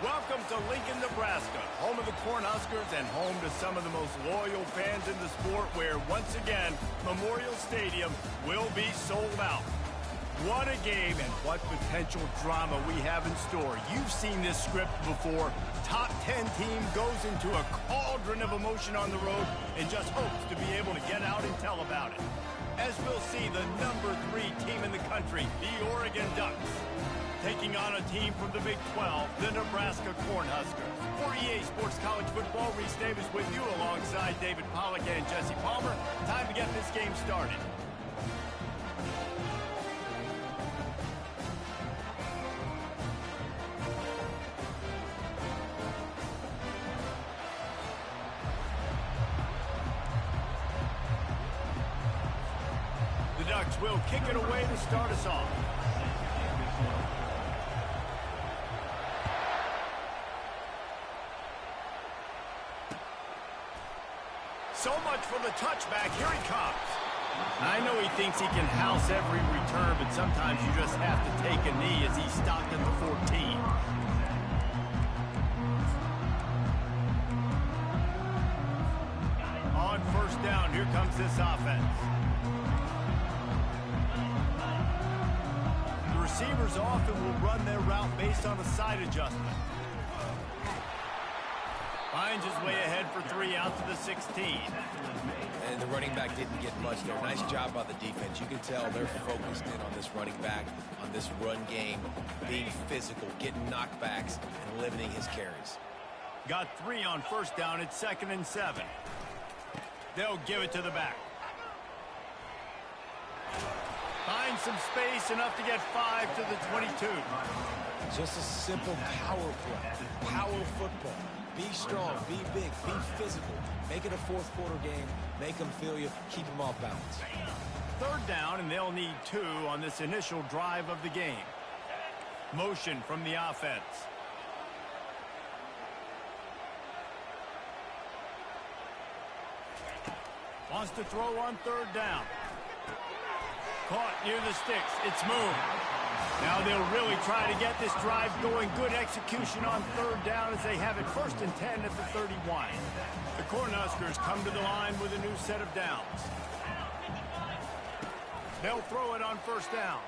Welcome to Lincoln, Nebraska, home of the Cornhuskers and home to some of the most loyal fans in the sport where, once again, Memorial Stadium will be sold out. What a game and what potential drama we have in store. You've seen this script before. Top 10 team goes into a cauldron of emotion on the road and just hopes to be able to get out and tell about it. As we'll see, the number 3 team in the country, the Oregon Ducks, taking on a team from the Big 12, the Nebraska Cornhuskers. For EA Sports College Football, Reese Davis with you alongside David Pollack and Jesse Palmer. Time to get this game started. The Ducks will kick it away to start us off. So much for the touchback. Here he comes. I know he thinks he can house every return, but sometimes you just have to take a knee as he's stopped at the 14. On first down, here comes this offense. The receivers often will run their route based on a side adjustment. Finds his way ahead for 3 out to the 16. And the running back didn't get much there. Nice job by the defense. You can tell they're focused in on this running back, on this run game, being physical, getting knockbacks, and limiting his carries. Got 3 on first down. It's 2nd and 7. They'll give it to the back. Finds some space, enough to get 5 to the 22. Just a simple power play. Power football. Be strong, be big, be physical. Make it a fourth quarter game. Make them feel you. Keep them off balance. 3rd down, and they'll need 2 on this initial drive of the game. Motion from the offense. Wants to throw on 3rd down. Caught near the sticks. It's moved. Now they'll really try to get this drive going. Good execution on 3rd down as they have it 1st and 10 at the 31. The Cornhuskers come to the line with a new set of downs. They'll throw it on 1st down.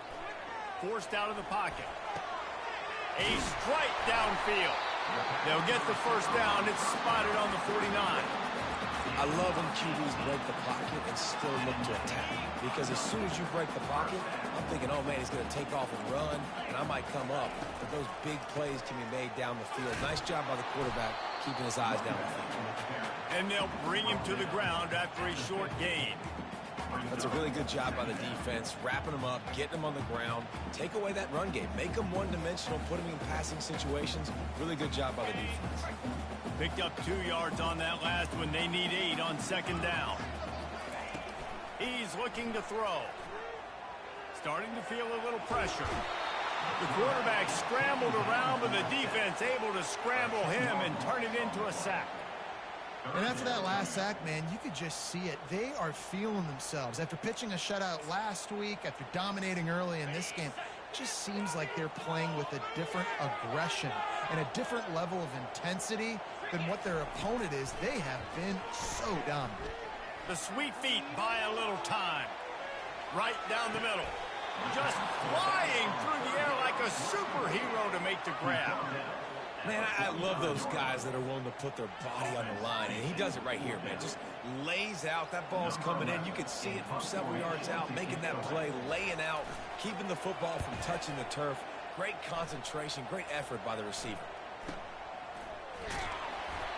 Forced out of the pocket. A strike downfield. They'll get the 1st down. It's spotted on the 49. I love when QBs break the pocket and still look to attack. Because as soon as you break the pocket, I'm thinking, oh man, he's going to take off and run, and I might come up. But those big plays can be made down the field. Nice job by the quarterback keeping his eyes down the field. And they'll bring him to the ground after a short gain. That's a really good job by the defense, wrapping them up, getting them on the ground. Take away that run game. Make them one-dimensional, put them in passing situations. Really good job by the defense. Picked up 2 yards on that last one. They need 8 on 2nd down. He's looking to throw. Starting to feel a little pressure. The quarterback scrambled around, but the defense able to scramble him and turn it into a sack. And after that last sack, man, you could just see it. They are feeling themselves. After pitching a shutout last week, after dominating early in this game, it just seems like they're playing with a different aggression and a different level of intensity than what their opponent is. They have been so dominant. The sweet feet buy a little time. Right down the middle. Just flying through the air like a superhero to make the grab. Man, I love those guys that are willing to put their body on the line, and he does it right here, man. Just lays out. That ball's coming in. You can see it from several yards out, making that play, laying out, keeping the football from touching the turf. Great concentration, great effort by the receiver.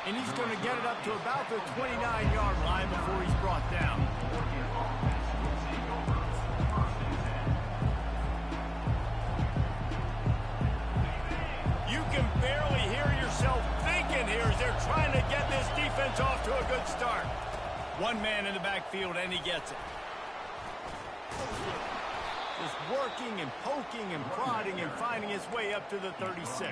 And he's going to get it up to about the 29-yard line before he's brought down. You can barely hear yourself thinking here as they're trying to get this defense off to a good start. 1 man in the backfield, and he gets it. Just working and poking and prodding and finding his way up to the 36.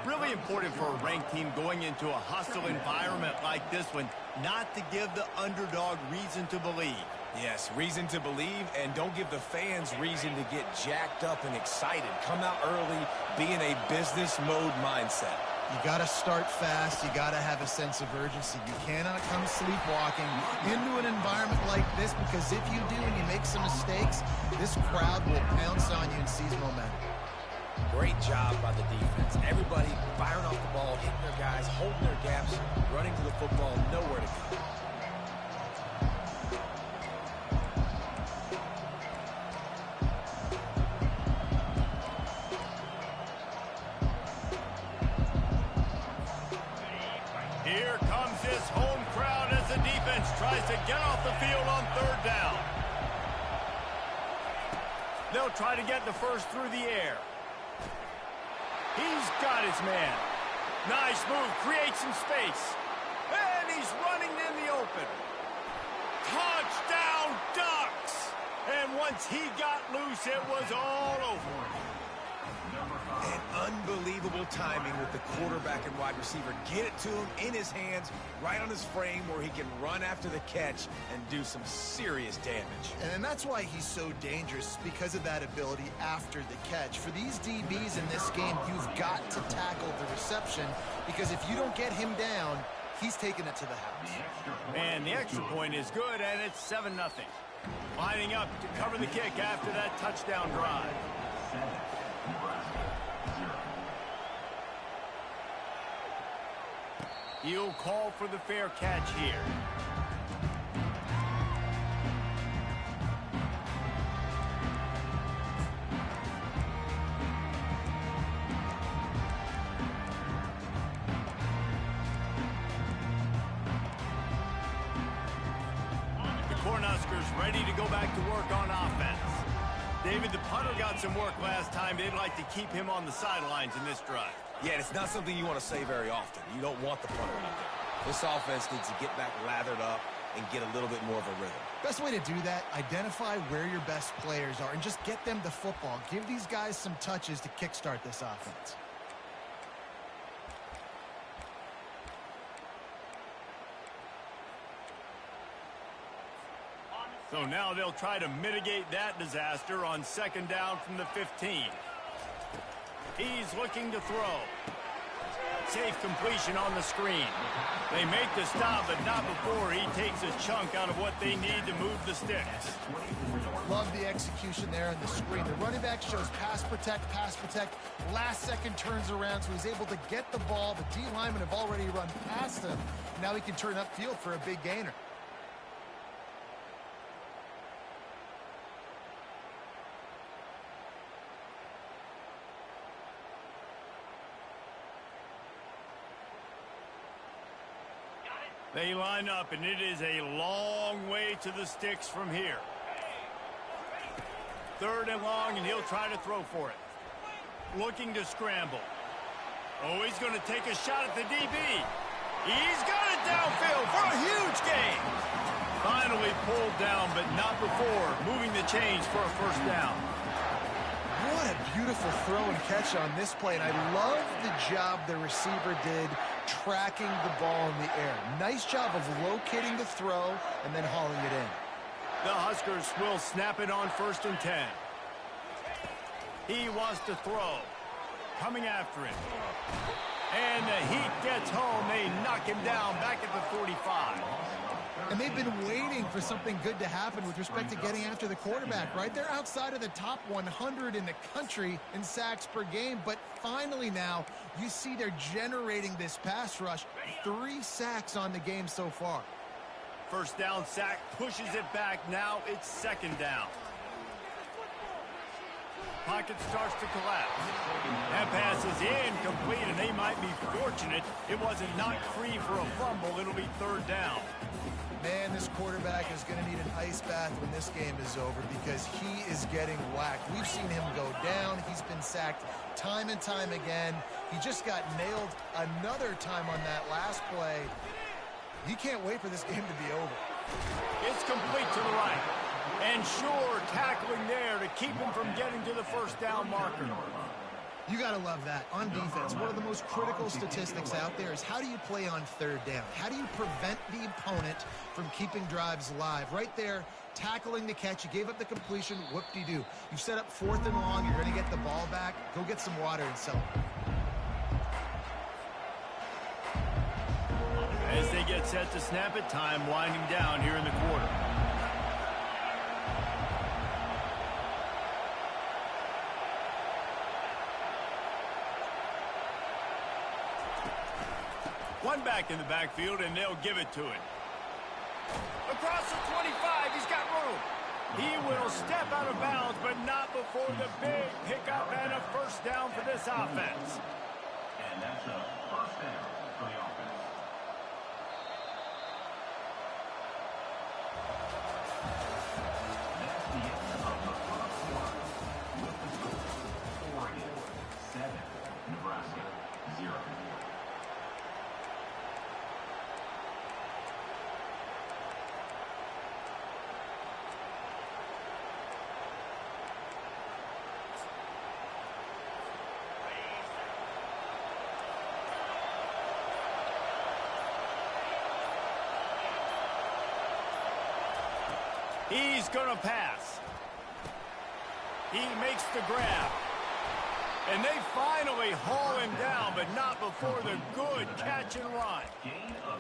Really important for a ranked team going into a hostile environment like this one, not to give the underdog reason to believe. Yes, reason to believe, and don't give the fans reason to get jacked up and excited. Come out early, be in a business mode mindset. You got to start fast. You got to have a sense of urgency. You cannot come sleepwalking into an environment like this, because if you do and you make some mistakes, this crowd will pounce on you and seize momentum. Great job by the defense. Everybody firing off the ball, hitting their guys, holding their gaps, running to the football, nowhere to go. Here comes this home crowd as the defense tries to get off the field on third down. They'll try to get the first through the air. He's got his man. Nice move, creates some space. And he's running in the open. Touchdown, Ducks! And once he got loose, it was all over. And unbelievable timing with the quarterback and wide receiver. Get it to him in his hands, right on his frame, where he can run after the catch and do some serious damage. And that's why he's so dangerous, because of that ability after the catch. For these DBs in this game, you've got to tackle the reception, because if you don't get him down, he's taking it to the house. And the extra point is good, and it's 7-0. Lining up to cover the kick after that touchdown drive. He'll call for the fair catch here. The Cornhuskers ready to go back to work on offense. David, the punter got some work last time. They'd like to keep him on the sidelines in this drive. Yeah, it's not something you want to say very often. You don't want the punter out there. This offense needs to get back lathered up and get a little bit more of a rhythm. Best way to do that, identify where your best players are and just get them the football. Give these guys some touches to kickstart this offense. So now they'll try to mitigate that disaster on second down from the 15. He's looking to throw. Safe completion on the screen. They make the stop, but not before he takes a chunk out of what they need to move the sticks. Love the execution there on the screen. The running back shows pass protect, last second turns around, so he's able to get the ball. The D linemen have already run past him. Now he can turn upfield for a big gainer. They line up, and it is a long way to the sticks from here. Third and long, and he'll try to throw for it. Looking to scramble. Oh, he's going to take a shot at the DB. He's got it downfield for a huge gain. Finally pulled down, but not before moving the chains for a first down. What a beautiful throw and catch on this play, and I love the job the receiver did tracking the ball in the air. Nice job of locating the throw and then hauling it in. The Huskers will snap it on 1st and 10. He wants to throw. Coming after it. And the heat gets home. They knock him down back at the 45. And they've been waiting for something good to happen with respect to getting after the quarterback, right? They're outside of the top 100 in the country in sacks per game, but finally now you see they're generating this pass rush. 3 sacks on the game so far. First down sack, pushes it back. Now it's second down. Pocket starts to collapse. That pass is incomplete, and they might be fortunate it wasn't knocked free for a fumble. It'll be third down. Man, this quarterback is going to need an ice bath when this game is over, because he is getting whacked. We've seen him go down. He's been sacked time and time again. He just got nailed another time on that last play. He can't wait for this game to be over. It's complete to the right. And sure, tackling there to keep him from getting to the first down marker. You got to love that. On defense, one of the most critical statistics out there is how do you play on third down? How do you prevent the opponent from keeping drives alive? Right there, tackling the catch. You gave up the completion. Whoop-de-doo. You set up 4th and long. You're going to get the ball back. Go get some water and celebrate. As they get set to snap it, time winding down here in the quarter. One back in the backfield, and they'll give it to him. Across the 25, he's got room. He will step out of bounds, but not before the big pickup and a first down for this offense. And that's a first down for the offense. That's the end of the first quarter. With the score, Oregon 7, Nebraska 0. He's going to pass. He makes the grab. And they finally haul him down, but not before the good catch and run.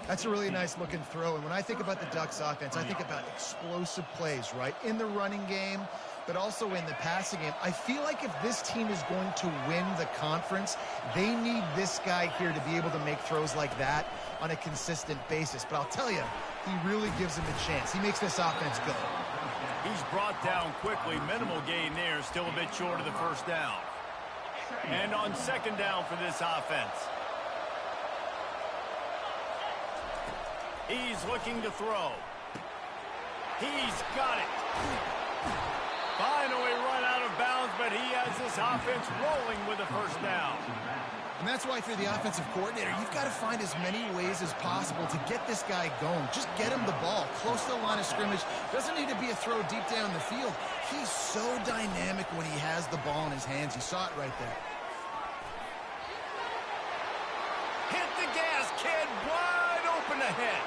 That's a really nice looking throw. And when I think about the Ducks offense, I think about explosive plays, right? In the running game, but also in the passing game. I feel like if this team is going to win the conference, they need this guy here to be able to make throws like that on a consistent basis. But I'll tell you, he really gives him a chance. He makes this offense go. He's brought down quickly. Minimal gain there. Still a bit short of the first down. And on second down for this offense. He's looking to throw. He's got it. Finally run out of bounds, but he has this offense rolling with a first down. And that's why, if you're the offensive coordinator, you've got to find as many ways as possible to get this guy going. Just get him the ball close to the line of scrimmage. Doesn't need to be a throw deep down the field. He's so dynamic when he has the ball in his hands. You saw it right there. Hit the gas, kid. Wide open ahead.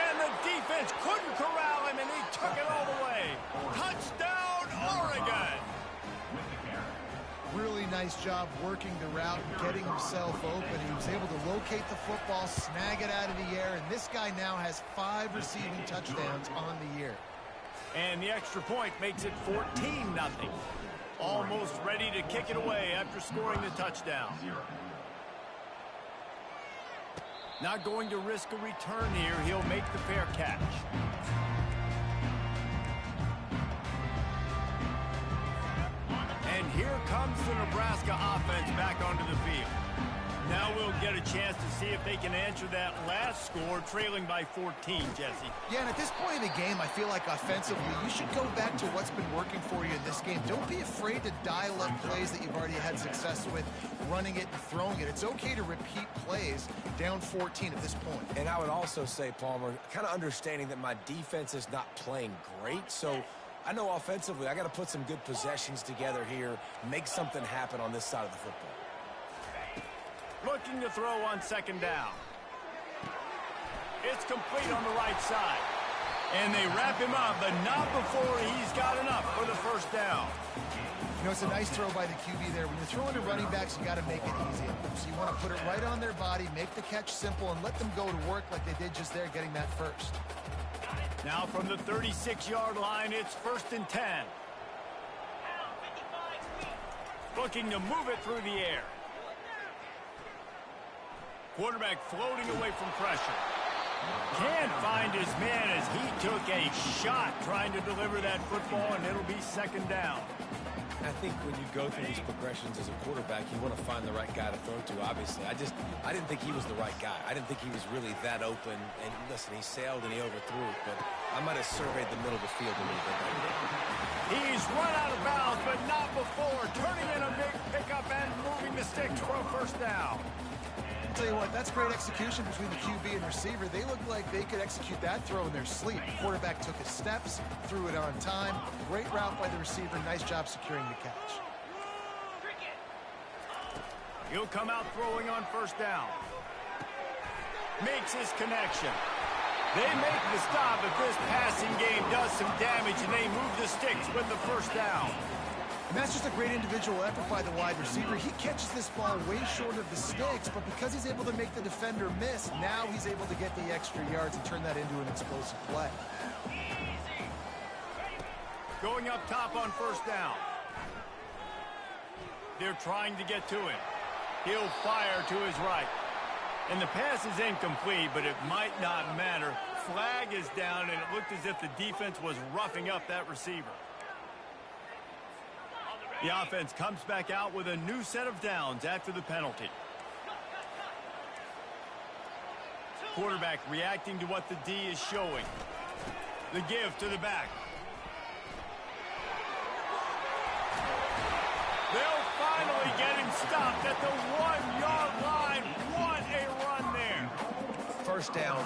And the defense couldn't corral him, and he took it all the way. Touchdown, Oregon. Really nice job working the route, getting himself open. He was able to locate the football, snag it out of the air, and this guy now has 5 receiving touchdowns on the year. And the extra point makes it 14-0. Almost ready to kick it away after scoring the touchdown. Not going to risk a return here. He'll make the fair catch. And here comes the Nebraska offense back onto the field. Now we'll get a chance to see if they can answer that last score, trailing by 14, Jesse. Yeah, and at this point in the game, I feel like offensively, you should go back to what's been working for you in this game. Don't be afraid to dial up plays that you've already had success with, running it and throwing it. It's okay to repeat plays down 14 at this point. And I would also say, Palmer, kind of understanding that my defense is not playing great, so I know offensively I got to put some good possessions together here, make something happen on this side of the football. Looking to throw on second down. It's complete on the right side. And they wrap him up, but not before he's got enough for the first down. You know, it's a nice throw by the QB there. When you're throwing to running backs, you got to make it easy. So you want to put it right on their body, make the catch simple, and let them go to work like they did just there, getting that first. Now from the 36-yard line, it's 1st and 10. Looking to move it through the air. Quarterback floating away from pressure. Can't find his man as he took a shot trying to deliver that football, and it'll be second down. I think when you go through these progressions as a quarterback, you want to find the right guy to throw to, obviously. I didn't think he was the right guy. I didn't think he was really that open. And listen, he sailed and he overthrew it, but I might have surveyed the middle of the field a little bit right there. He's run out of bounds, but not before. Turning in a big pickup and moving the sticks for a first down. I'll tell you what, that's great execution between the QB and receiver. They looked like they could execute that throw in their sleep. The quarterback took his steps, threw it on time. Great route by the receiver. Nice job securing the catch. He'll come out throwing on first down. Makes his connection. They make the stop, but this passing game does some damage, and they move the sticks with the first down. And that's just a great individual effort by the wide receiver. He catches this ball way short of the sticks, but because he's able to make the defender miss, now he's able to get the extra yards and turn that into an explosive play. Going up top on first down. They're trying to get to him. He'll fire to his right. And the pass is incomplete, but it might not matter. Flag is down, and it looked as if the defense was roughing up that receiver. The offense comes back out with a new set of downs after the penalty. Quarterback reacting to what the D is showing. The give to the back. They'll finally get him stopped at the 1-yard line. What a run there. First down,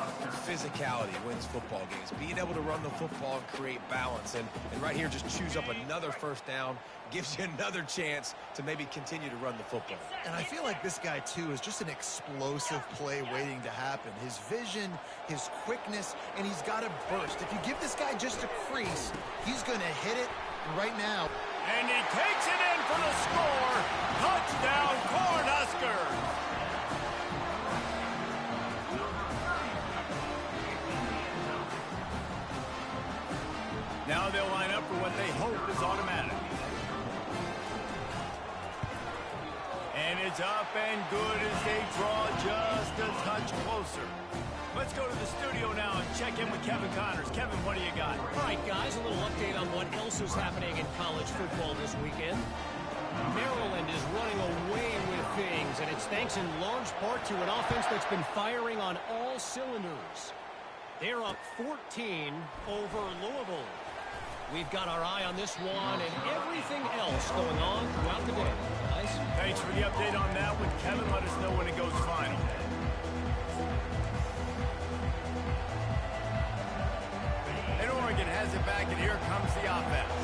physicality wins football games. Being able to run the football and create balance. And right here, just choose up another first down. Gives you another chance to maybe continue to run the football. And I feel like this guy, too, is just an explosive play waiting to happen. His vision, his quickness, and he's got a burst. If you give this guy just a crease, he's going to hit it right now. And he takes it in for the score. Touchdown, Cornhuskers. Now they'll line up for what they hope is automatic. And it's up and good as they draw just a touch closer. Let's go to the studio now and check in with Kevin Connors. Kevin, what do you got? All right, guys, a little update on what else is happening in college football this weekend. Maryland is running away with things, and it's thanks in large part to an offense that's been firing on all cylinders. They're up 14 over Louisville. We've got our eye on this one and everything else going on throughout the day. Guys? Thanks for the update on that one, Kevin. Let us know when it goes final. And Oregon has it back, and here comes the offense.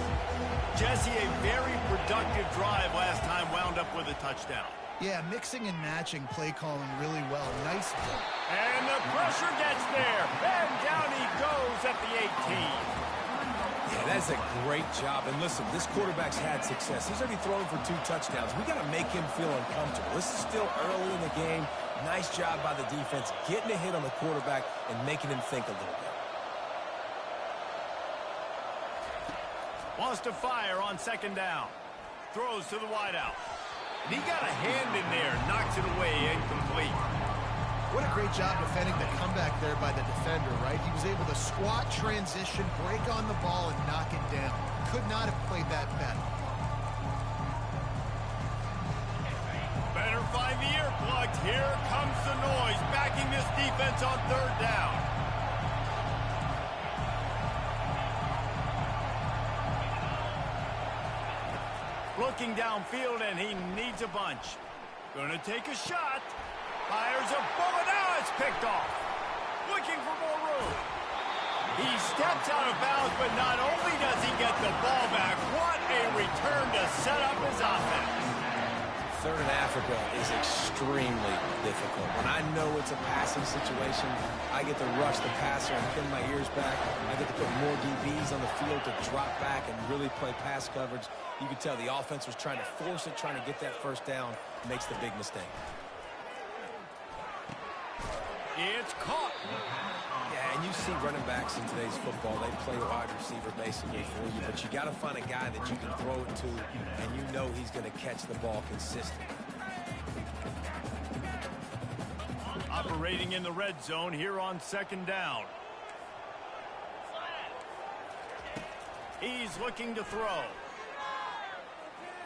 Jesse, a very productive drive last time, wound up with a touchdown. Yeah, mixing and matching play calling really well. Nice. And the pressure gets there. And down he goes at the 18. Yeah, that's a great job. And listen, this quarterback's had success. He's already thrown for 2 touchdowns. We got to make him feel uncomfortable. This is still early in the game. Nice job by the defense, getting a hit on the quarterback and making him think a little bit. Wants to fire on second down. Throws to the wideout. And he got a hand in there. Knocks it away, incomplete. What a great job defending the comeback there by the defender, right? He was able to squat, transition, break on the ball, and knock it down. Could not have played that better. Better find the earplugs. Here comes the noise, backing this defense on third down. Looking downfield, and he needs a bunch. Gonna take a shot. Fires a bullet. Now it's picked off. Looking for more room. He steps out of bounds, but not only does he get the ball back, what a return to set up his offense. Third in Africa is extremely difficult. When I know it's a passing situation, I get to rush the passer and pin my ears back. I get to put more DBs on the field to drop back and really play pass coverage. You can tell the offense was trying to force it, trying to get that first down, makes the big mistake. It's caught. Yeah, and you see running backs in today's football, they play wide receiver basically for you, but you got to find a guy that you can throw it to, and you know he's going to catch the ball consistently. Operating in the red zone here on second down. He's looking to throw.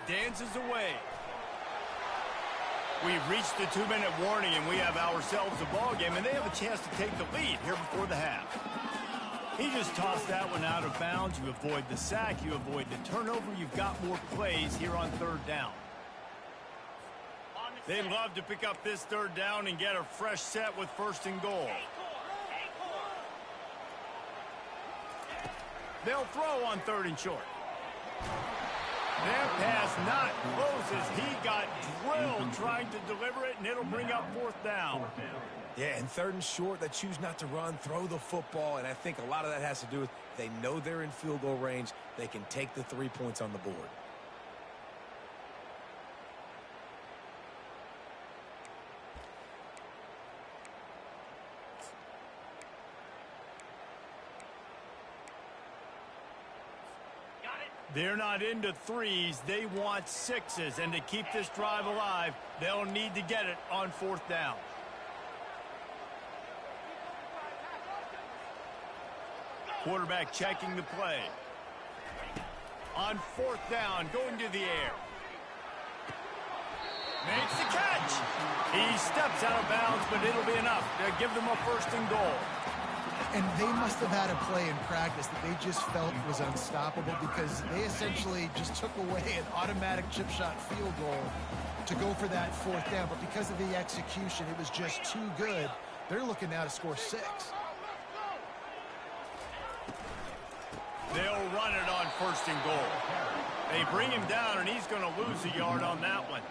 Dances away. We've reached the 2-minute warning, and we have ourselves a ball game, and they have a chance to take the lead here before the half. He just tossed that one out of bounds. You avoid the sack. You avoid the turnover. You've got more plays here on third down. They'd love to pick up this third down and get a fresh set with first and goal. They'll throw on third and short. That pass not close as he got drilled trying to deliver it, and it'll bring up fourth down. Yeah, and third and short, they choose not to run, throw the football, and I think a lot of that has to do with they know they're in field goal range. They can take the 3 points on the board. They're not into threes. They want sixes. And to keep this drive alive, they'll need to get it on fourth down. Quarterback checking the play. On fourth down, going to the air. Makes the catch. He steps out of bounds, but it'll be enough to give them a first and goal. And they must have had a play in practice that they just felt was unstoppable because they essentially just took away an automatic chip shot field goal to go for that fourth down. But because of the execution, it was just too good. They're looking now to score 6. They'll run it on first and goal. They bring him down, and he's going to lose a yard on that one.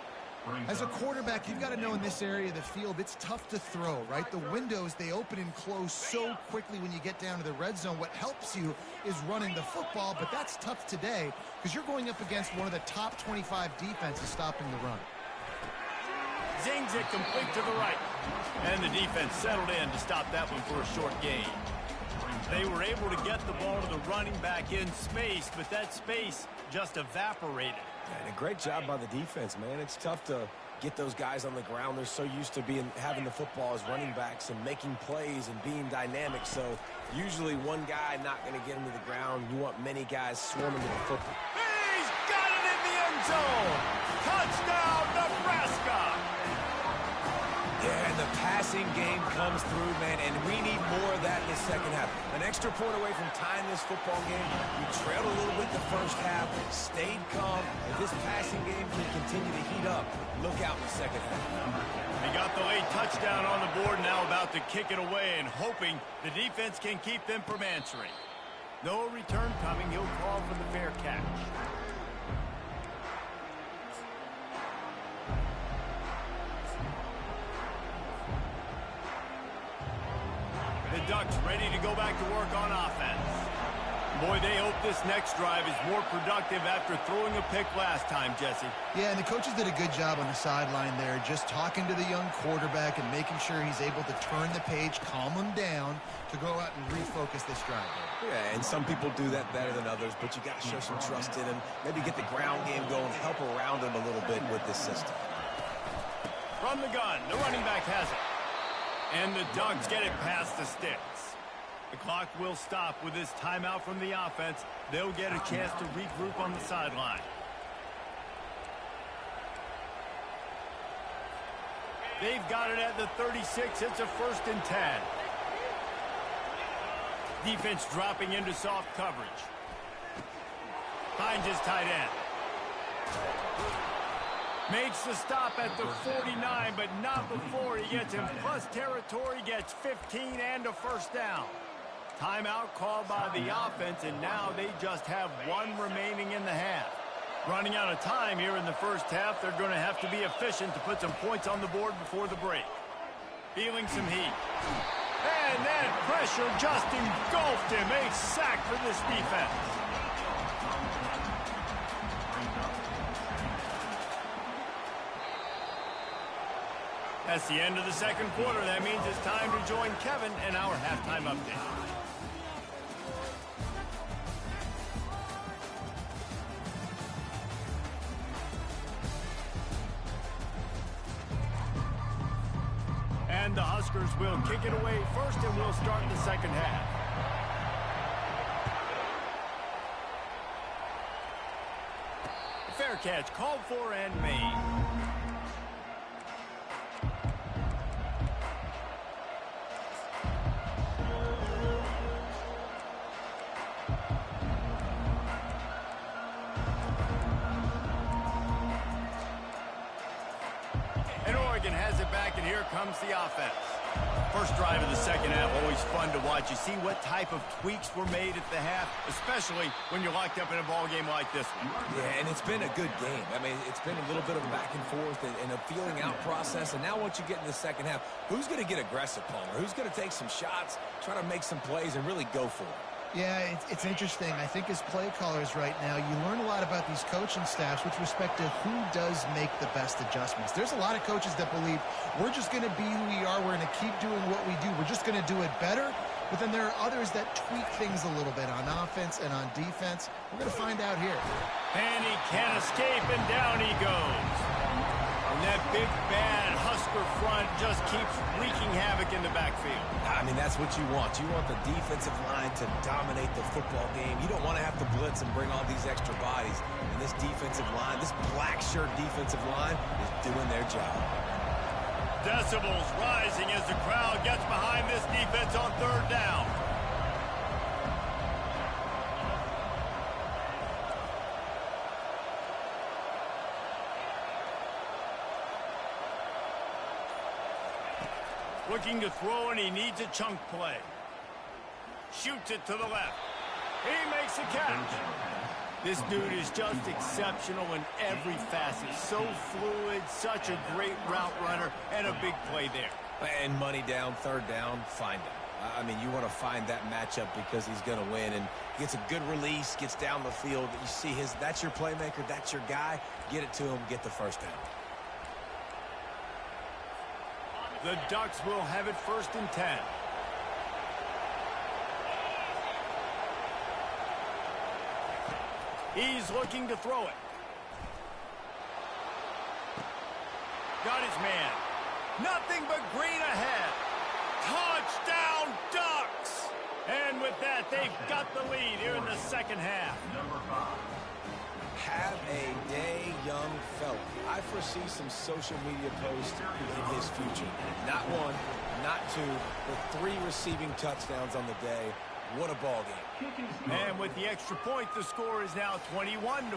As a quarterback, you've got to know in this area of the field, it's tough to throw, right? The windows, they open and close so quickly when you get down to the red zone. What helps you is running the football, but that's tough today because you're going up against one of the top 25 defenses stopping the run. Zings it complete to the right. And the defense settled in to stop that one for a short gain. They were able to get the ball to the running back in space, but that space just evaporated. And a great job by the defense, man. It's tough to get those guys on the ground. They're so used to having the football as running backs and making plays and being dynamic. So usually one guy not going to get him to the ground. You want many guys swarming to the football. He's got it in the end zone. Touchdown, Nebraska. Yeah, and the passing game comes through, man, and we need more of that in the second half. An extra point away from tying this football game. We trailed a little bit the first half, stayed calm. If this passing game can continue to heat up, look out in the second half. He got the late touchdown on the board, now about to kick it away and hoping the defense can keep them from answering. No return coming. He'll call for the fair catch. The Ducks ready to go back to work on offense. Boy, they hope this next drive is more productive after throwing a pick last time, Jesse. Yeah, and the coaches did a good job on the sideline there, just talking to the young quarterback and making sure he's able to turn the page, calm him down to go out and refocus this drive. Yeah, and some people do that better than others, but you got to show some trust in him. Maybe get the ground game going, help around him a little bit with this system. From the gun, the running back has it. And the Ducks get it past the sticks. The clock will stop with this timeout from the offense. They'll get a chance to regroup on the sideline. They've got it at the 36. It's a 1st and 10. Defense dropping into soft coverage. Finds his tight end. Makes the stop at the 49, but not before he gets in plus territory, gets 15 and a first down. Timeout called by the offense, and now they just have one remaining in the half. Running out of time here in the first half, they're going to have to be efficient to put some points on the board before the break. Feeling some heat. And that pressure just engulfed him. A sack for this defense. That's the end of the second quarter. That means it's time to join Kevin in our halftime update. And the Huskers will kick it away first, and we'll start the second half. Fair catch called for and made. And Oregon has it back, and here comes the offense. First drive of the second half, always fun to watch. You see what type of tweaks were made at the half, especially when you're locked up in a ball game like this one. Yeah, and it's been a good game. I mean, it's been a little bit of a back and forth and a feeling out process. And now once you get in the second half, who's going to get aggressive, Palmer? Who's going to take some shots, try to make some plays, and really go for it? Yeah, it's interesting. I think as play callers right now, you learn a lot about these coaching staffs with respect to who does make the best adjustments. There's a lot of coaches that believe we're just going to be who we are. We're going to keep doing what we do. We're just going to do it better. But then there are others that tweak things a little bit on offense and on defense. We're going to find out here. And he can't escape, and down he goes. And that big, bad Husker front just keeps wreaking havoc in the backfield. I mean, that's what you want. You want the defensive line to dominate the football game. You don't want to have to blitz and bring all these extra bodies. And this defensive line, this black shirt defensive line is doing their job. Decibels rising as the crowd gets behind this defense on third down. Looking to throw, and he needs a chunk play. Shoots it to the left. He makes a catch. This dude is just exceptional in every facet. So fluid, such a great route runner, and a big play there. And money down, third down, find him. I mean, you want to find that matchup because he's going to win, and gets a good release, gets down the field. You see that's your playmaker, that's your guy. Get it to him, get the first down. The Ducks will have it 1st and 10. He's looking to throw it. Got his man. Nothing but green ahead. Touchdown, Ducks! And with that, they've got the lead here in the second half. Have a day, young fella. I foresee some social media posts in his future. Not one, not two, but 3 receiving touchdowns on the day. What a ball game. And with the extra point, the score is now 21-14.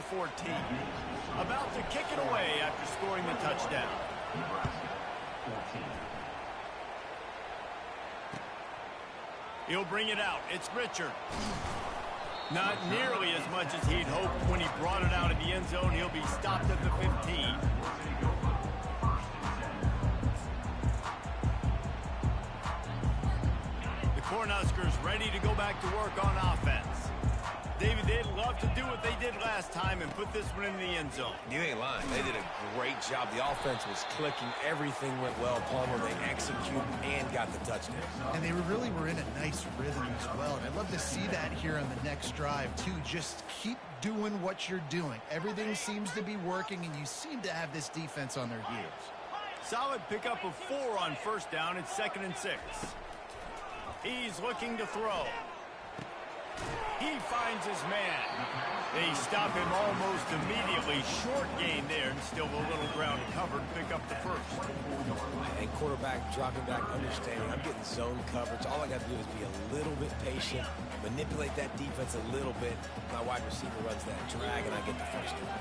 About to kick it away after scoring the touchdown. He'll bring it out. It's Richard. Not nearly as much as he'd hoped when he brought it out of the end zone. He'll be stopped at the 15. The Cornhuskers ready to go back to work on offense. David, they'd love to do what they did last time and put this one in the end zone. You ain't lying. They did a great job. The offense was clicking. Everything went well. Palmer, they executed and got the touchdown. And they really were in a nice rhythm as well. And I'd love to see that here on the next drive, too. Just keep doing what you're doing. Everything seems to be working, and you seem to have this defense on their heels. Solid pickup of 4 on first down. It's 2nd and 6. He's looking to throw. He finds his man. They stop him almost immediately. Short gain there, and still a little ground covered. Pick up the first. And quarterback dropping back, understanding I'm getting zone coverage. All I got to do is be a little bit patient, manipulate that defense a little bit. My wide receiver runs that drag, and I get the first down.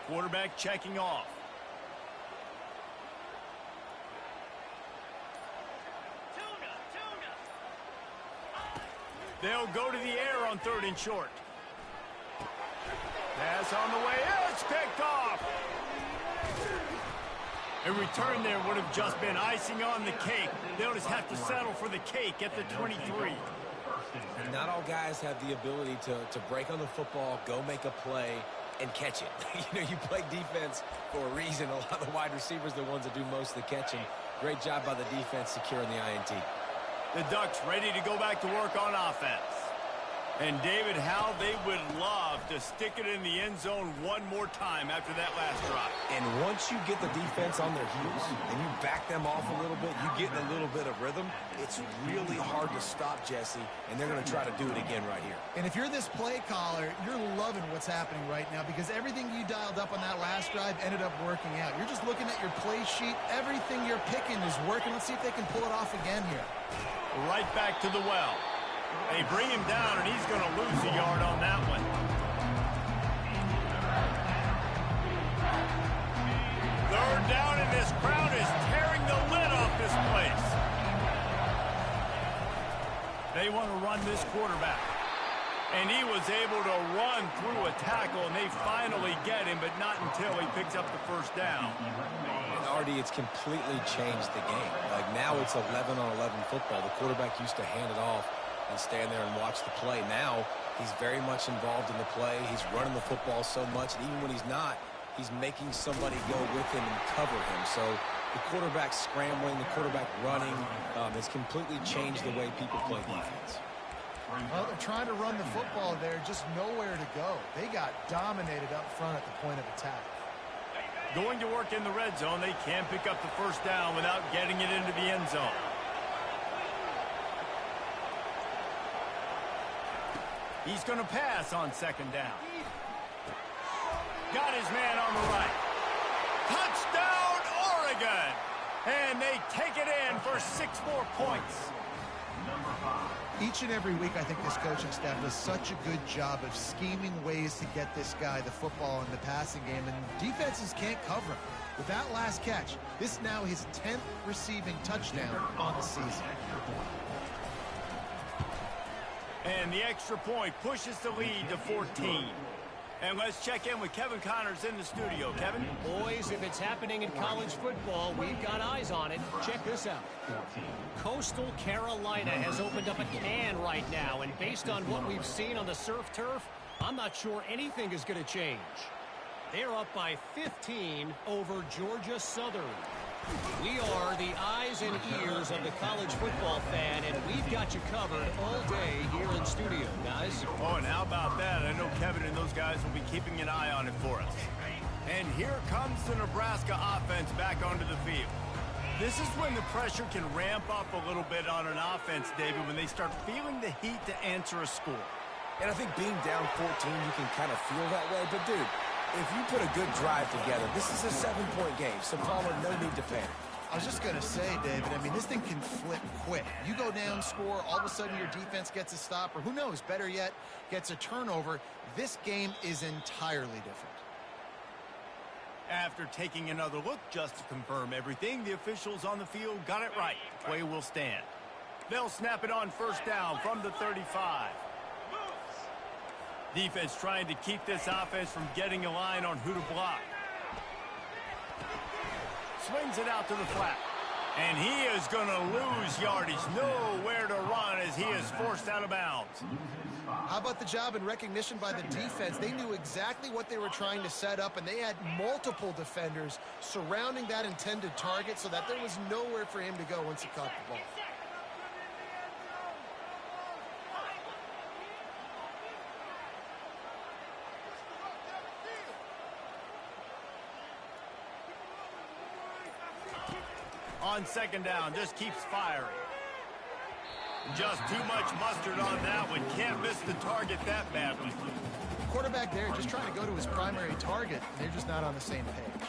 Quarterback checking off. They'll go to the air on 3rd and short. Pass on the way. It's picked off. A return there would have just been icing on the cake. They'll just have to settle for the cake at the 23. Not all guys have the ability to break on the football, go make a play, and catch it. You play defense for a reason. A lot of the wide receivers are the ones that do most of the catching. Great job by the defense securing the INT. The Ducks ready to go back to work on offense. And David, how they would love to stick it in the end zone one more time after that last drive. And once you get the defense on their heels and you back them off a little bit, you get in a little bit of rhythm, it's really hard to stop, Jesse, and they're going to try to do it again right here. And if you're this play caller, you're loving what's happening right now because everything you dialed up on that last drive ended up working out. You're just looking at your play sheet. Everything you're picking is working. Let's see if they can pull it off again here. Right back to the well. They bring him down, and he's going to lose a yard on that one. They want to run this quarterback. And he was able to run through a tackle, and they finally get him, but not until he picks up the first down. And Artie, it's completely changed the game. Like, now it's 11-on-11 football. The quarterback used to hand it off and stand there and watch the play. Now he's very much involved in the play. He's running the football so much, and even when he's not, he's making somebody go with him and cover him. So the quarterback scrambling, the quarterback running has completely changed the way people play defense. Well, they're trying to run the football there, just nowhere to go. They got dominated up front at the point of attack. Going to work in the red zone, they can pick up the first down without getting it into the end zone. He's going to pass on second down. Got his man on the right. Touchdown, Oregon! And they take it in for 6 more points. Each and every week, I think this coaching staff does such a good job of scheming ways to get this guy the football in the passing game, and defenses can't cover him. With that last catch, this is now his 10th receiving touchdown on the season. And the extra point pushes the lead to 14. And let's check in with Kevin Connors in the studio. Kevin? Boys, if it's happening in college football, we've got eyes on it. Check this out. Coastal Carolina has opened up a can right now, and based on what we've seen on the surf turf, I'm not sure anything is going to change. They're up by 15 over Georgia Southern. We are the eyes and ears of the college football fan, and we've got you covered all day here in studio, guys. Oh, and how about that? I know Kevin and those guys will be keeping an eye on it for us. And here comes the Nebraska offense back onto the field. This is when the pressure can ramp up a little bit on an offense, David, when they start feeling the heat to answer a score. And I think being down 14, you can kind of feel that way. But, dude, if you put a good drive together, this is a 7-point game, so Palmer, no need to panic. I was just going to say, David, I mean, this thing can flip quick. You go down, score, all of a sudden your defense gets a stop, or who knows, better yet, gets a turnover. This game is entirely different. After taking another look just to confirm everything, the officials on the field got it right. Play will stand. They'll snap it on first down from the 35. Defense trying to keep this offense from getting a line on who to block. Swings it out to the flat. And he is going to lose yardage. Nowhere to run as he is forced out of bounds. How about the job and recognition by the defense? They knew exactly what they were trying to set up, and they had multiple defenders surrounding that intended target so that there was nowhere for him to go once he caught the ball. On second down, just keeps firing. Just too much mustard on that one. Can't miss the target that badly. Quarterback there just trying to go to his primary target. They're just not on the same page.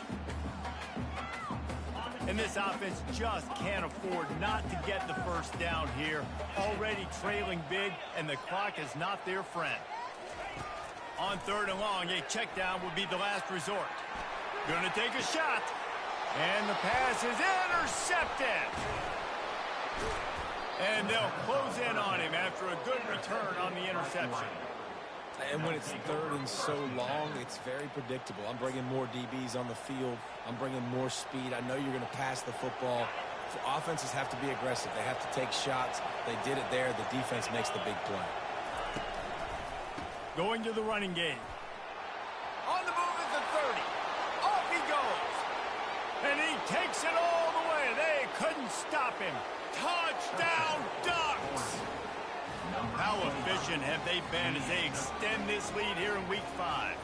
And this offense just can't afford not to get the first down here. Already trailing big, and the clock is not their friend. On third and long, a check down would be the last resort. Gonna take a shot. And the pass is intercepted. And they'll close in on him after a good return on the interception. And when it's third and so long, it's very predictable. I'm bringing more DBs on the field. I'm bringing more speed. I know you're going to pass the football. Offenses have to be aggressive. They have to take shots. They did it there. The defense makes the big play. Going to the running game. On the move at the 30. Off he goes. And he takes it all the way. They couldn't stop him. Touchdown, Ducks! How efficient have they been as they extend this lead here in Week 5?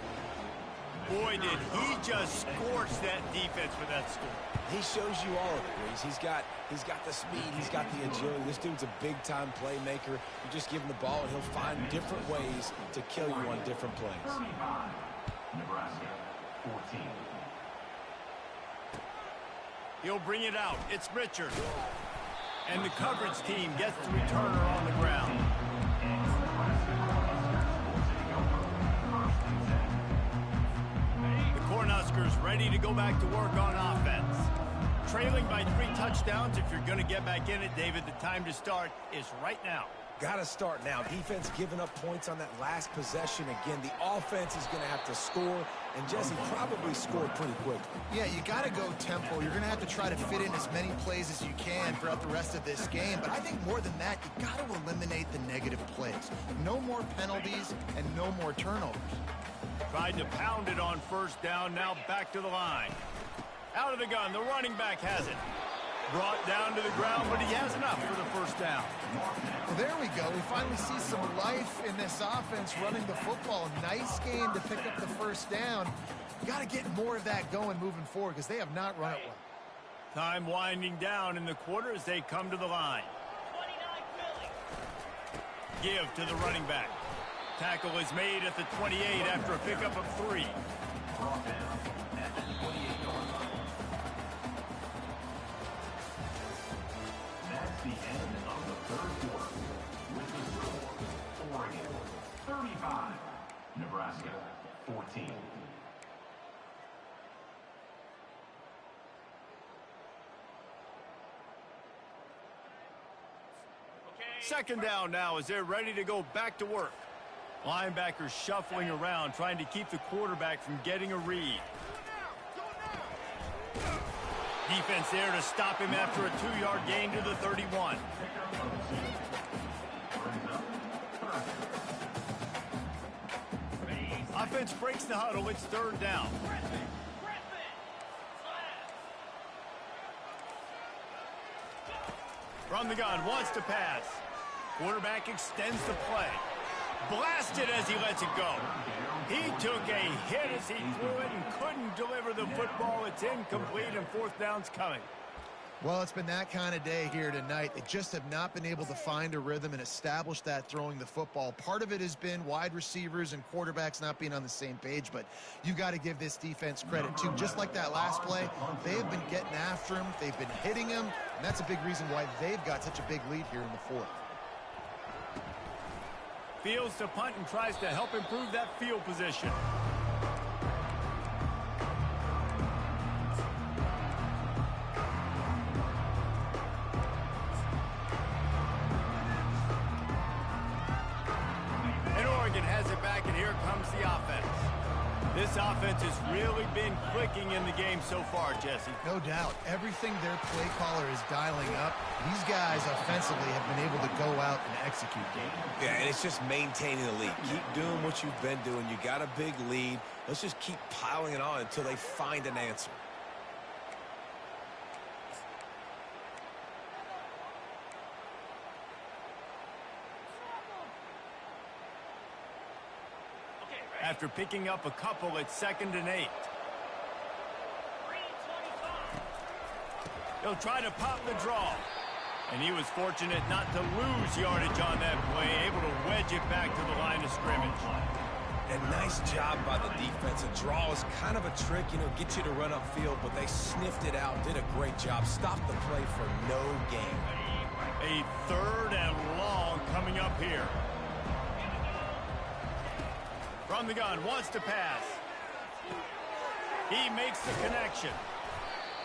Boy, did he just scorch that defense with that score. He shows you all of it, Reese. He's got the speed. He's got the agility. This dude's a big-time playmaker. You just give him the ball, and he'll find different ways to kill you on different plays. Nebraska, 14. He'll bring it out. It's Richard. And the coverage team gets the returner on the ground. The Cornhuskers ready to go back to work on offense. Trailing by 3 touchdowns. If you're going to get back in it, David, the time to start is right now. Got to start now. Defense giving up points on that last possession. Again, the offense is going to have to score, and Jesse probably scored pretty quick. Yeah, you got to go tempo. You're going to have to try to fit in as many plays as you can throughout the rest of this game. But I think more than that, you got to eliminate the negative plays. No more penalties and no more turnovers. Tried to pound it on first down, now back to the line. Out of the gun, the running back has it. Brought down to the ground, but he has enough for the first down. Well, there we go. We finally see some life in this offense running the football. Nice game to pick up the first down. Got to get more of that going moving forward because they have not run it well. Time winding down in the quarter as they come to the line. Give to the running back. Tackle is made at the 28 after a pickup of 3. That's the end of the third quarter. With the score, Oregon 35, Nebraska 14. Second down now as they're ready to go back to work. Linebackers shuffling around, trying to keep the quarterback from getting a read. Defense there to stop him after a 2-yard gain to the 31. Offense breaks the huddle. It's third down. From the gun, wants to pass. Quarterback extends the play. Blasted as he lets it go. He took a hit as he threw it and couldn't deliver the football. It's incomplete and fourth down's coming. Well, it's been that kind of day here tonight. They just have not been able to find a rhythm and establish that throwing the football. Part of it has been wide receivers and quarterbacks not being on the same page, but you got to give this defense credit too. Just like that last play, they have been getting after him. They've been hitting him, and that's a big reason why they've got such a big lead here in the fourth. Fields to punt and tries to help improve that field position. And Oregon has it back, and here comes the offense. This offense has really been clicking in the game so far, Jesse. No doubt. Everything their play caller is dialing up, these guys offensively have been able to go out and execute. Yeah, and it's just maintaining the lead. Keep doing what you've been doing. You got a big lead. Let's just keep piling it on until they find an answer. After picking up a couple, it's 2nd and 8. He'll try to pop the draw. And he was fortunate not to lose yardage on that play, able to wedge it back to the line of scrimmage. And nice job by the defense. A draw is kind of a trick, get you to run upfield, but they sniffed it out, did a great job. Stopped the play for no gain. A 3rd and long coming up here. From the gun, wants to pass. He makes the connection.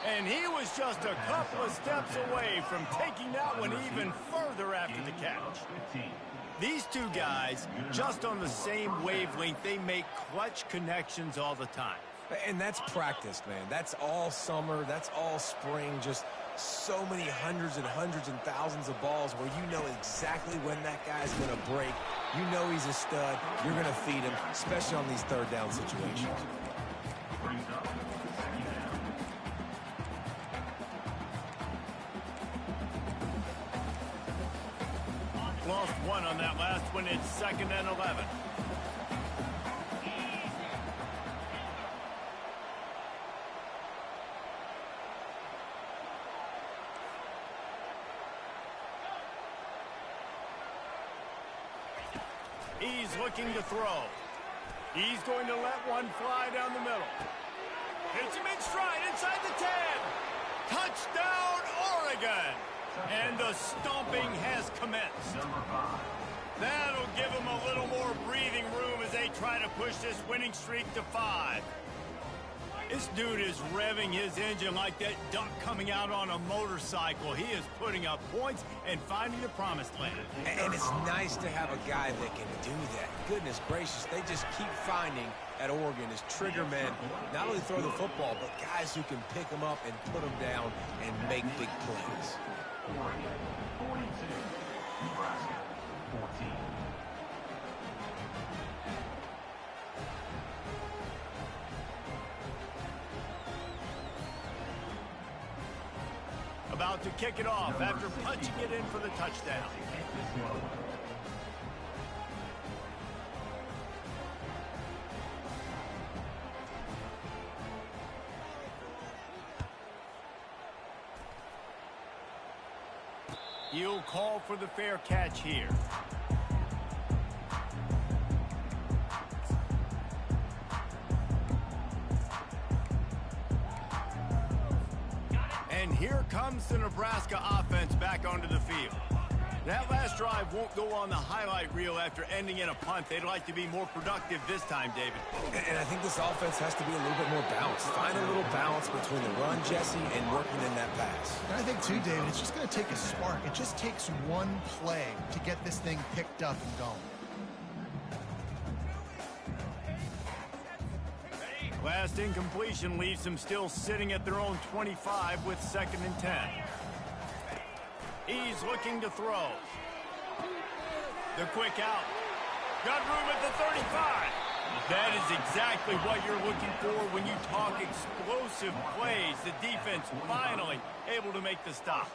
And he was just a couple of steps away from taking that one even further after the catch. These two guys, just on the same wavelength, they make clutch connections all the time. And that's practice, man. That's all summer. That's all spring. Just so many hundreds and thousands of balls where you know exactly when that guy's going to break. You know he's a stud. You're going to feed him, especially on these third down situations. Lost one on that last one. It's 2nd and 11. He's looking to throw. He's going to let one fly down the middle. Hits him in stride inside the 10. Touchdown, Oregon. And the stomping has commenced. That'll give them a little more breathing room as they try to push this winning streak to 5. This dude is revving his engine like that duck coming out on a motorcycle. He is putting up points and finding the promised land. And it's nice to have a guy that can do that. Goodness gracious, they just keep finding at Oregon is trigger men, not only throw the football, but guys who can pick them up and put them down and make big plays. Oregon 42, Nebraska 14. About to kick it off after punching it in for the touchdown. He'll call for the fair catch here. And here comes the Nebraska offense back onto the field. That last drive won't go on the highlight reel after ending in a punt. They'd like to be more productive this time, David. And I think this offense has to be a little bit more balanced. Find a little balance between the run, Jesse, and working in that pass. And I think, too, David, it's just going to take a spark. It just takes one play to get this thing picked up and going. Last incompletion leaves them still sitting at their own 25 with 2nd and 10. He's looking to throw. The quick out. Got room at the 35. That is exactly what you're looking for when you talk explosive plays. The defense finally able to make the stop.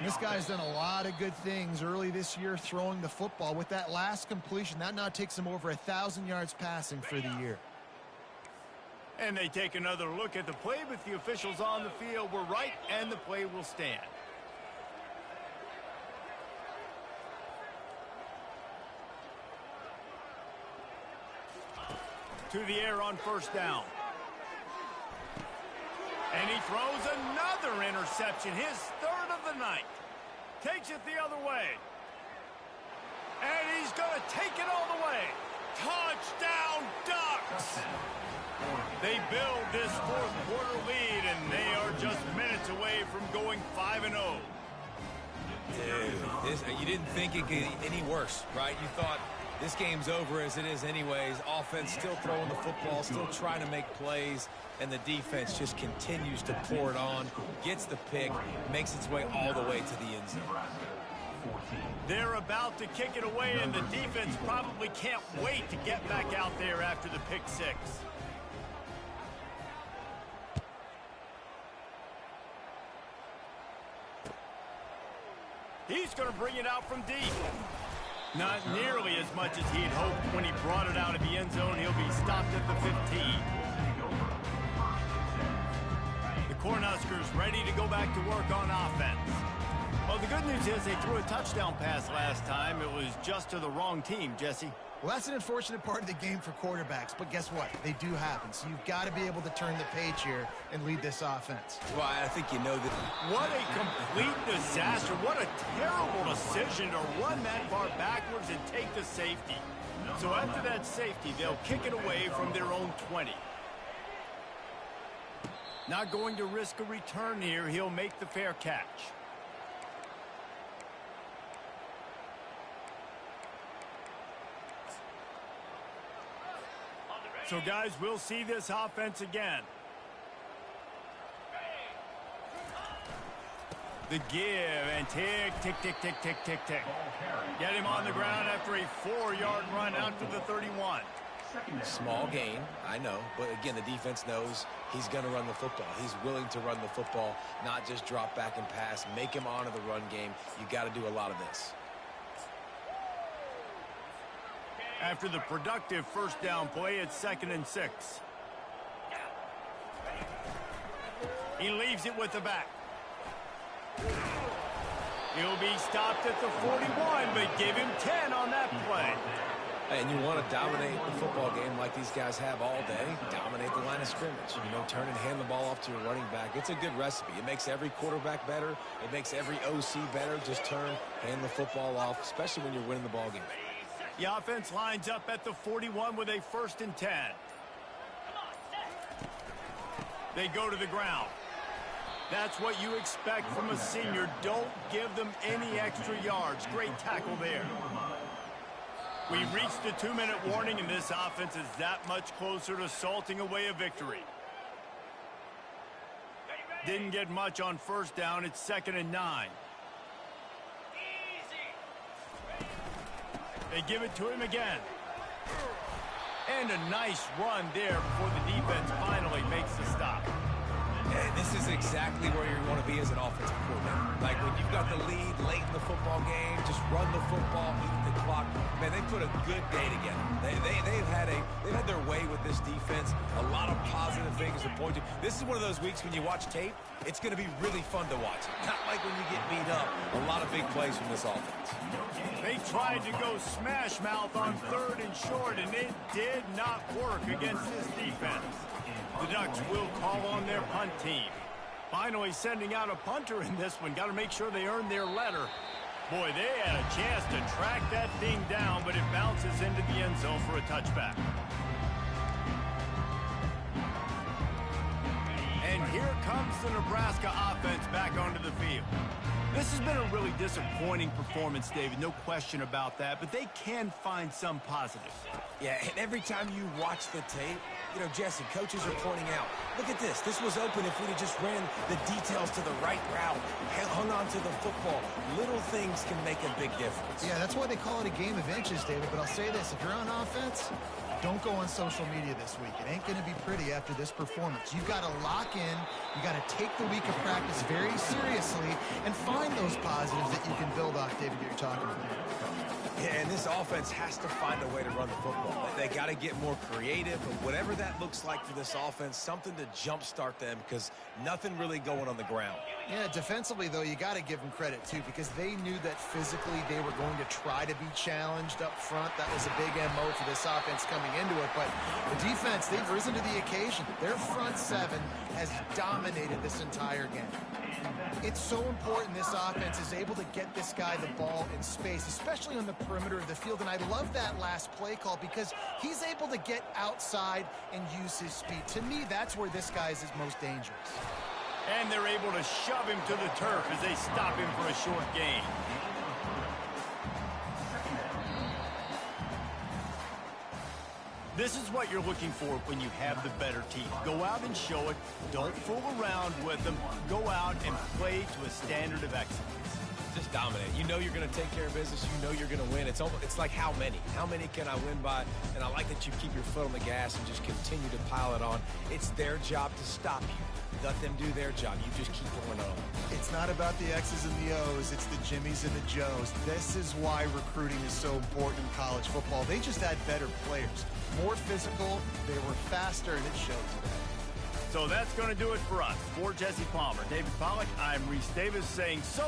This guy's done a lot of good things early this year throwing the football. With that last completion, that now takes him over 1,000 yards passing for the year. And they take another look at the play, but the officials on the field were right, and the play will stand. To the air on 1st down. And he throws another interception, his 3rd of the night. Takes it the other way. And he's going to take it all the way. Touchdown, Ducks! They build this 4th quarter lead, and they are just minutes away from going 5-0. Dude, you didn't think it could get any worse, right? You thought this game's over as it is anyways. Offense still throwing the football, still trying to make plays, and the defense just continues to pour it on, gets the pick, makes its way all the way to the end zone. They're about to kick it away, and the defense probably can't wait to get back out there after the pick 6. He's going to bring it out from deep. Not nearly as much as he'd hoped when he brought it out of the end zone. He'll be stopped at the 15. The Cornhuskers ready to go back to work on offense. Well, the good news is they threw a touchdown pass last time. It was just to the wrong team, Jesse. Well, that's an unfortunate part of the game for quarterbacks, but guess what? They do happen. So you've got to be able to turn the page here and lead this offense. Well, I think you know that. What a complete disaster. What a terrible decision to run that far backwards and take the safety. So after that safety, they'll kick it away from their own 20. Not going to risk a return here. He'll make the fair catch. So, guys, we'll see this offense again. The give and tick, tick, tick, tick, tick, tick, tick. Get him on the ground after a 4-yard run out to the 31. Small gain, I know, but again, the defense knows he's going to run the football. He's willing to run the football, not just drop back and pass, make him honor the run game. You got to do a lot of this. After the productive 1st down play, it's 2nd and 6. He leaves it with the back. He'll be stopped at the 41, but give him 10 on that play. And you want to dominate the football game like these guys have all day. Dominate the line of scrimmage. You know, turn and hand the ball off to your running back. It's a good recipe. It makes every quarterback better. It makes every OC better. Just turn, hand the football off, especially when you're winning the ball game. The offense lines up at the 41 with a 1st and 10. They go to the ground. That's what you expect from a senior. Don't give them any extra yards. Great tackle there. We've reached the 2-minute warning, and this offense is that much closer to salting away a victory. Didn't get much on first down. It's 2nd and 9. They give it to him again. And a nice run there before the defense finally makes the stop. And this is exactly where you want to be as an offensive coordinator. Like when you've got the lead late in the football game, just run the football, eat the clock. Man, they put a good day together. They've had their way with this defense. A lot of positive things to point to. This is one of those weeks when you watch tape, it's going to be really fun to watch. Not like when you get beat up. A lot of big plays from this offense. They tried to go smash mouth on 3rd and short, and it did not work against this defense. The Ducks will call on their punt team. Finally sending out a punter in this one. Got to make sure they earn their letter. Boy, they had a chance to track that thing down, but it bounces into the end zone for a touchback. And here comes the Nebraska offense back onto the field. This has been a really disappointing performance, David. No question about that, but they can find some positives. Yeah, and every time you watch the tape, you know, Jesse, coaches are pointing out, look at this. This was open if we'd have just ran the details to the right route, hung on to the football. Little things can make a big difference. Yeah, that's why they call it a game of inches, David. But I'll say this, if you're on offense, don't go on social media this week. It ain't going to be pretty after this performance. You've got to lock in. You got to take the week of practice very seriously and find those positives that you can build off, David, that you're talking about. Yeah, and this offense has to find a way to run the football. They got to get more creative, but whatever that looks like for this offense, something to jumpstart them because nothing really going on the ground. Yeah, defensively, though, you got to give them credit, too, because they knew that physically they were going to try to be challenged up front. That was a big MO for this offense coming into it. But the defense, they've risen to the occasion. Their front seven has dominated this entire game. It's so important this offense is able to get this guy the ball in space, especially on the perimeter of the field. And I love that last play call because he's able to get outside and use his speed. To me, that's where this guy is his most dangerous. And they're able to shove him to the turf as they stop him for a short gain. This is what you're looking for when you have the better team. Go out and show it. Don't fool around with them. Go out and play to a standard of excellence. Just dominate. You know you're going to take care of business. You know you're going to win. It's like how many? How many can I win by? And I like that you keep your foot on the gas and just continue to pile it on. It's their job to stop you. Let them do their job. You just keep going on. It's not about the X's and the O's. It's the Jimmies and the Joes. This is why recruiting is so important in college football. They just had better players. More physical, they were faster, and it shows today. So that's going to do it for us. For Jesse Palmer, David Pollack, I'm Reese Davis saying so